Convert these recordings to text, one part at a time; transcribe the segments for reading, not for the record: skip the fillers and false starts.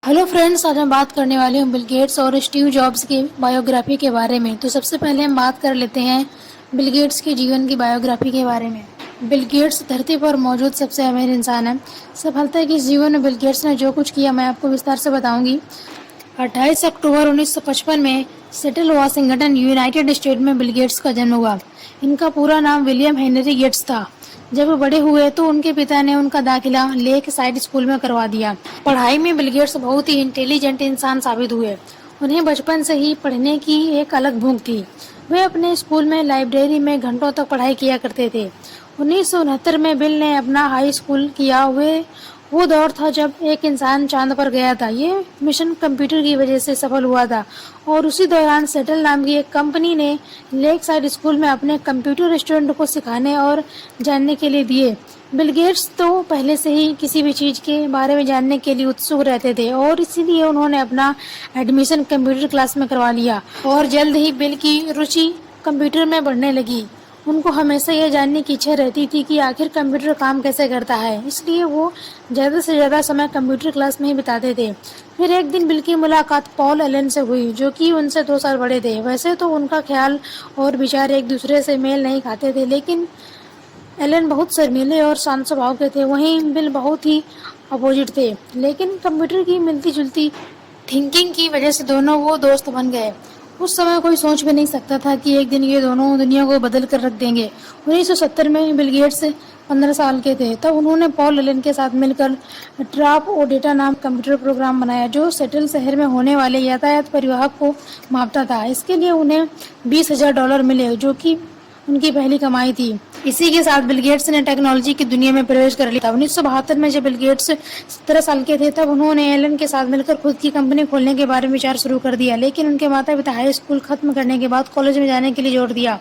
Hello friends, आज हम बात करने वाले हैं बिल गेट्स और स्टीव जॉब्स की बायोग्राफी के बारे में। तो सबसे पहले हम बात कर लेते हैं बिल गेट्स के जीवन की बायोग्राफी के बारे में। बिल गेट्स धरती पर मौजूद सबसे अमीर इंसान है। सफलता के जीवन में बिल गेट्स ने जो कुछ किया मैं आपको विस्तार से बताऊंगी। 28 अक्टूबर 1955 में सेटल वाशिंगटन, यूनाइटेड स्टेट में बिल गेट्स का जन्म हुआ। इनका पूरा नाम विलियम हेनरी गेट्स था। जब वो बड़े हुए तो उनके पिता ने उनका दाखिला लेक साइड स्कूल में करवा दिया। पढ़ाई में बिल गेट्स बहुत ही इंटेलिजेंट इंसान साबित हुए। उन्हें बचपन से ही पढ़ने की एक अलग भूख थी। वे अपने स्कूल में लाइब्रेरी में घंटों तक पढ़ाई किया करते थे। 1969 में बिल ने अपना हाई स्कूल किया। वो दौर था जब एक इंसान चांद पर गया था। ये मिशन कंप्यूटर की वजह से सफल हुआ था और उसी दौरान सेटल नाम की एक कंपनी ने लेक साइड स्कूल में अपने कंप्यूटर स्टूडेंट को सिखाने और जानने के लिए दिए। बिल गेट्स तो पहले से ही किसी भी चीज के बारे में जानने के लिए उत्सुक रहते थे और इसीलिए उन्होंने अपना एडमिशन कंप्यूटर क्लास में करवा लिया और जल्द ही बिल की रुचि कंप्यूटर में बढ़ने लगी। उनको हमेशा यह जानने की इच्छा रहती थी कि आखिर कंप्यूटर काम कैसे करता है, इसलिए वो ज़्यादा से ज़्यादा समय कंप्यूटर क्लास में ही बिताते थे। फिर एक दिन बिल की मुलाकात पॉल एलन से हुई, जो कि उनसे 2 साल बड़े थे। वैसे तो उनका ख्याल और विचार एक दूसरे से मेल नहीं खाते थे, लेकिन एलन बहुत शर्मीले और शांत स्वभाव के थे, वहीं बिल बहुत ही अपोजिट थे। लेकिन कंप्यूटर की मिलती जुलती थिंकिंग की वजह से दोनों वो दोस्त बन गए। उस समय कोई सोच भी नहीं सकता था कि एक दिन ये दोनों दुनिया को बदल कर रख देंगे। 1970 में बिल गेट्स 15 साल के थे, तब उन्होंने पॉल एलन के साथ मिलकर ट्राप ओ डेटा नाम कंप्यूटर प्रोग्राम बनाया, जो सेटल शहर में होने वाले यातायात परिवहन को मापता था। इसके लिए उन्हें $20,000 मिले, जो कि उनकी पहली कमाई थी। इसी के साथ बिल गेट्स ने टेक्नोलॉजी की दुनिया में प्रवेश कर लिया था। 1972 में जब बिल गेट्स 17 साल के थे, तब उन्होंने एलन के साथ मिलकर खुद की कंपनी खोलने के बारे में विचार शुरू कर दिया। लेकिन उनके माता पिता हाई स्कूल खत्म करने के बाद कॉलेज में जाने के लिए जोर दिया।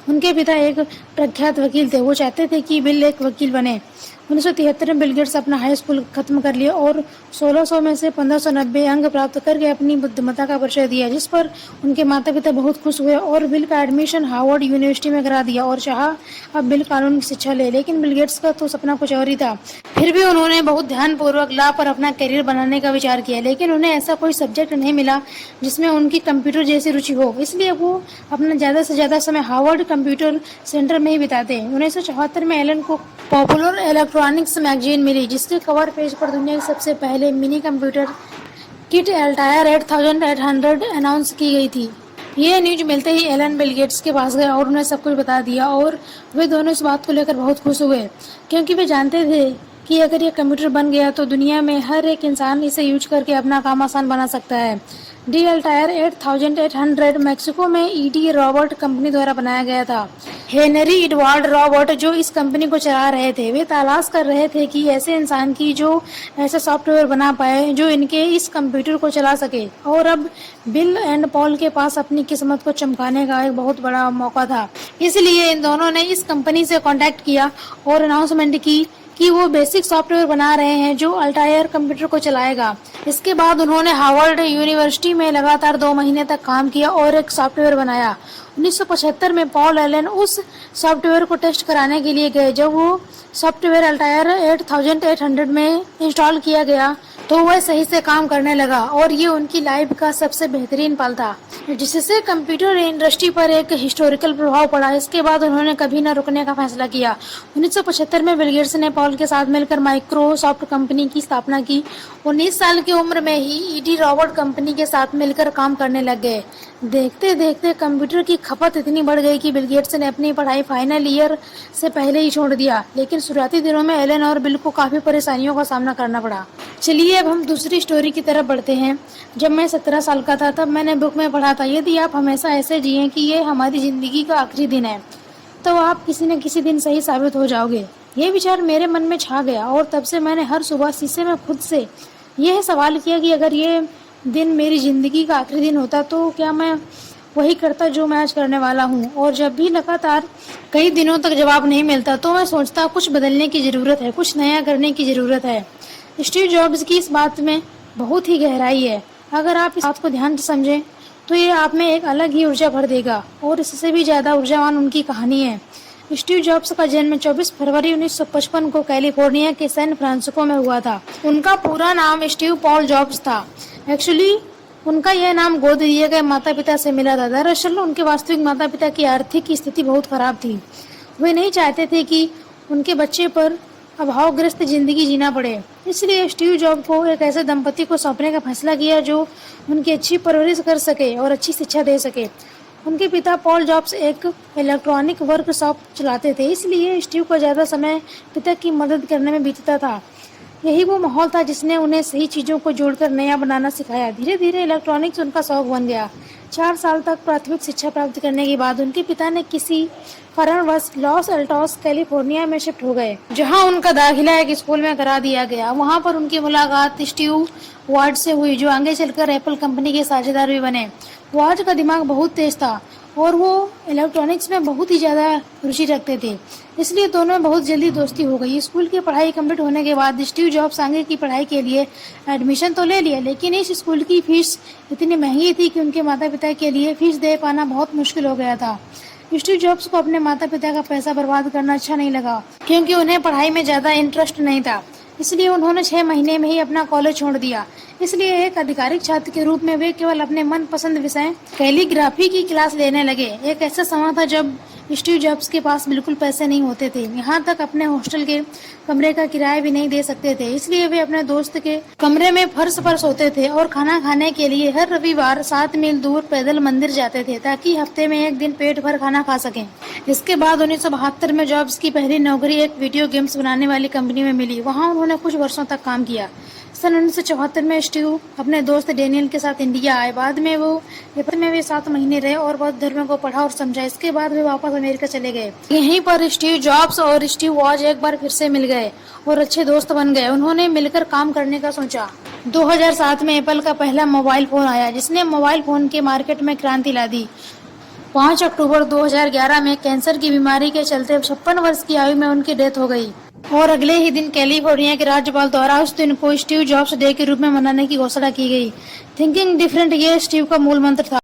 उनके पिता एक प्रख्यात वकील थे। वो चाहते थे कि बिल एक वकील बने। 1973 में बिल गेट्स अपना हाई स्कूल खत्म कर लिया और 1600 में से 1590 अंक प्राप्त करके अपनी बुद्धिमत्ता का परिचय दिया, जिस पर उनके माता पिता बहुत खुश हुए और बिल का एडमिशन हार्वर्ड यूनिवर्सिटी में करा दिया और चाहा अब बिल कानून की शिक्षा ले। लेकिन बिल गेट्स का तो सपना कुछ और ही था। फिर भी उन्होंने बहुत ध्यानपूर्वक लॉ पर अपना करियर बनाने का विचार किया, लेकिन उन्हें ऐसा कोई सब्जेक्ट नहीं मिला जिसमें उनकी कंप्यूटर जैसी रुचि हो। इसलिए वो अपना ज़्यादा से ज़्यादा समय हार्वर्ड कंप्यूटर सेंटर में ही बिताते। 1974 में एलन को पॉपुलर इलेक्ट्रॉनिक्स मैगजीन मिली, जिसके कवर पेज पर दुनिया की सबसे पहले mini computer kit Altair 8800 announce की गई थी। ये न्यूज मिलते ही एलन बिल गेट्स के पास गए और उन्हें सब कुछ बता दिया और वे दोनों इस बात को लेकर बहुत खुश हुए, क्योंकि वे जानते थे कि अगर ये कंप्यूटर बन गया तो दुनिया में हर एक इंसान इसे यूज करके अपना काम आसान बना सकता है। डी अल्टायर 8800 मैक्सिको में ईडी रॉबर्ट कंपनी द्वारा बनाया गया था। हेनरी एडवर्ड रॉबर्ट जो इस कंपनी को चला रहे थे, वे तलाश कर रहे थे कि ऐसे इंसान की जो ऐसा सॉफ्टवेयर बना पाए जो इनके इस कंप्यूटर को चला सके। और अब बिल एंड पॉल के पास अपनी किस्मत को चमकाने का एक बहुत बड़ा मौका था। इसलिए इन दोनों ने इस कंपनी से कांटेक्ट किया और अनाउंसमेंट की कि वो बेसिक सॉफ्टवेयर बना रहे हैं जो अल्टायर कंप्यूटर को चलाएगा। इसके बाद उन्होंने हार्वर्ड यूनिवर्सिटी में लगातार 2 महीने तक काम किया और एक सॉफ्टवेयर बनाया। 1975 में पॉल एलन उस सॉफ्टवेयर को टेस्ट कराने के लिए गए। जब वो सॉफ्टवेयर अल्टायर 8800 में इंस्टॉल किया गया तो वह सही से काम करने लगा और ये उनकी लाइफ का सबसे बेहतरीन पल था, जिससे कंप्यूटर इंडस्ट्री पर एक हिस्टोरिकल प्रभाव पड़ा। इसके बाद उन्होंने कभी न रुकने का फैसला किया। 1975 में बिल गेट्स ने पॉल के साथ मिलकर माइक्रोसॉफ्ट कंपनी की स्थापना की। 19 साल की उम्र में ही ईडी रॉबर्ट कंपनी के साथ मिलकर काम करने लग गए। देखते देखते कंप्यूटर की खपत इतनी बढ़ गई कि बिल गेट्स ने अपनी पढ़ाई फाइनल ईयर से पहले ही छोड़ दिया। लेकिन शुरुआती दिनों में एलन और बिल को काफी परेशानियों का सामना करना पड़ा। चलिए अब हम दूसरी स्टोरी की तरफ बढ़ते हैं। जब मैं 17 साल का था, तब मैंने बुक में पढ़ा था, यदि आप हमेशा ऐसे जिए कि ये हमारी जिंदगी का आखिरी दिन है, तो आप किसी न किसी दिन सही साबित हो जाओगे। ये विचार मेरे मन में छा गया और तब से मैंने हर सुबह शीशे में खुद से यह सवाल किया कि अगर ये दिन मेरी ज़िंदगी का आखिरी दिन होता तो क्या मैं वही करता जो मैं आज करने वाला हूँ। और जब भी लगातार कई दिनों तक जवाब नहीं मिलता तो मैं सोचता कुछ बदलने की ज़रूरत है, कुछ नया करने की ज़रूरत है। स्टीव जॉब्स की इस बात में बहुत ही गहराई है। अगर आप इस बात को ध्यान से समझें तो ये आप में एक अलग ही ऊर्जा भर देगा और इससे भी ज़्यादा ऊर्जावान उनकी कहानी है। स्टीव जॉब्स का जन्म 24 फरवरी 1955 को कैलिफोर्निया के सैन फ्रांसिस्को में हुआ था। उनका पूरा नाम स्टीव पॉल जॉब्स था। एक्चुअली उनका यह नाम गोद दिए गए माता पिता से मिला था। दरअसल उनके वास्तविक माता पिता की आर्थिक स्थिति बहुत खराब थी। वे नहीं चाहते थे कि उनके बच्चे पर अभावग्रस्त जिंदगी जीना पड़े, इसलिए स्टीव जॉब को एक ऐसे दंपति को सौंपने का फैसला किया जो उनकी अच्छी परवरिश कर सके और अच्छी शिक्षा दे सके। उनके पिता पॉल जॉब्स एक इलेक्ट्रॉनिक वर्कशॉप चलाते थे, इसलिए स्टीव को ज़्यादा समय पिता की मदद करने में बीतता था। यही वो माहौल था जिसने उन्हें सही चीज़ों को जोड़कर नया बनाना सिखाया। धीरे धीरे इलेक्ट्रॉनिक्स उनका शौक बन गया। 4 साल तक प्राथमिक शिक्षा प्राप्त करने के बाद उनके पिता ने किसी कारणवश लॉस एल्टोस कैलिफोर्निया में शिफ्ट हो गए, जहां उनका दाखिला एक स्कूल में करा दिया गया। वहां पर उनकी मुलाकात स्टीव वार्ड से हुई, जो आगे चलकर एप्पल कंपनी के साझेदार भी बने। वार्ड का दिमाग बहुत तेज था और वो इलेक्ट्रॉनिक्स में बहुत ही ज़्यादा रुचि रखते थे, इसलिए दोनों में बहुत जल्दी दोस्ती हो गई। स्कूल की पढ़ाई कंप्लीट होने के बाद स्टीव जॉब्स आगे की पढ़ाई के लिए एडमिशन तो ले लिया, लेकिन इस स्कूल की फीस इतनी महंगी थी कि उनके माता पिता के लिए फीस दे पाना बहुत मुश्किल हो गया था। स्टीव जॉब्स को अपने माता पिता का पैसा बर्बाद करना अच्छा नहीं लगा, क्योंकि उन्हें पढ़ाई में ज़्यादा इंटरेस्ट नहीं था। इसलिए उन्होंने 6 महीने में ही अपना कॉलेज छोड़ दिया। इसलिए एक आधिकारिक छात्र के रूप में वे केवल अपने मनपसंद विषय कैलीग्राफी की क्लास लेने लगे। एक ऐसा समय था जब स्टीव जॉब्स के पास बिल्कुल पैसे नहीं होते थे, यहाँ तक अपने हॉस्टल के कमरे का किराया भी नहीं दे सकते थे। इसलिए वे अपने दोस्त के कमरे में फर्श पर सोते थे और खाना खाने के लिए हर रविवार 7 मील दूर पैदल मंदिर जाते थे, ताकि हफ्ते में एक दिन पेट भर खाना खा सकें। इसके बाद 1972 में जॉब्स की पहली नौकरी एक वीडियो गेम्स बनाने वाली कंपनी में मिली। वहाँ उन्होंने कुछ वर्षों तक काम किया। सन 1974 में स्टीव अपने दोस्त डेनियल के साथ इंडिया आए। बाद में वे 7 महीने रहे और बौद्ध धर्म को पढ़ा और समझा। इसके बाद वे वापस अमेरिका चले गए। यहीं पर स्टीव जॉब्स और स्टीव वॉज एक बार फिर से मिल गए और अच्छे दोस्त बन गए। उन्होंने मिलकर काम करने का सोचा। 2007 में एप्पल का पहला मोबाइल फोन आया, जिसने मोबाइल फोन के मार्केट में क्रांति ला दी। 5 अक्टूबर 2011 में कैंसर की बीमारी के चलते 56 वर्ष की आयु में उनकी डेथ हो गई और अगले ही दिन कैलिफोर्निया के राज्यपाल द्वारा उस दिन को स्टीव जॉब्स डे के रूप में मनाने की घोषणा की गई। थिंकिंग डिफरेंट ये स्टीव का मूल मंत्र था।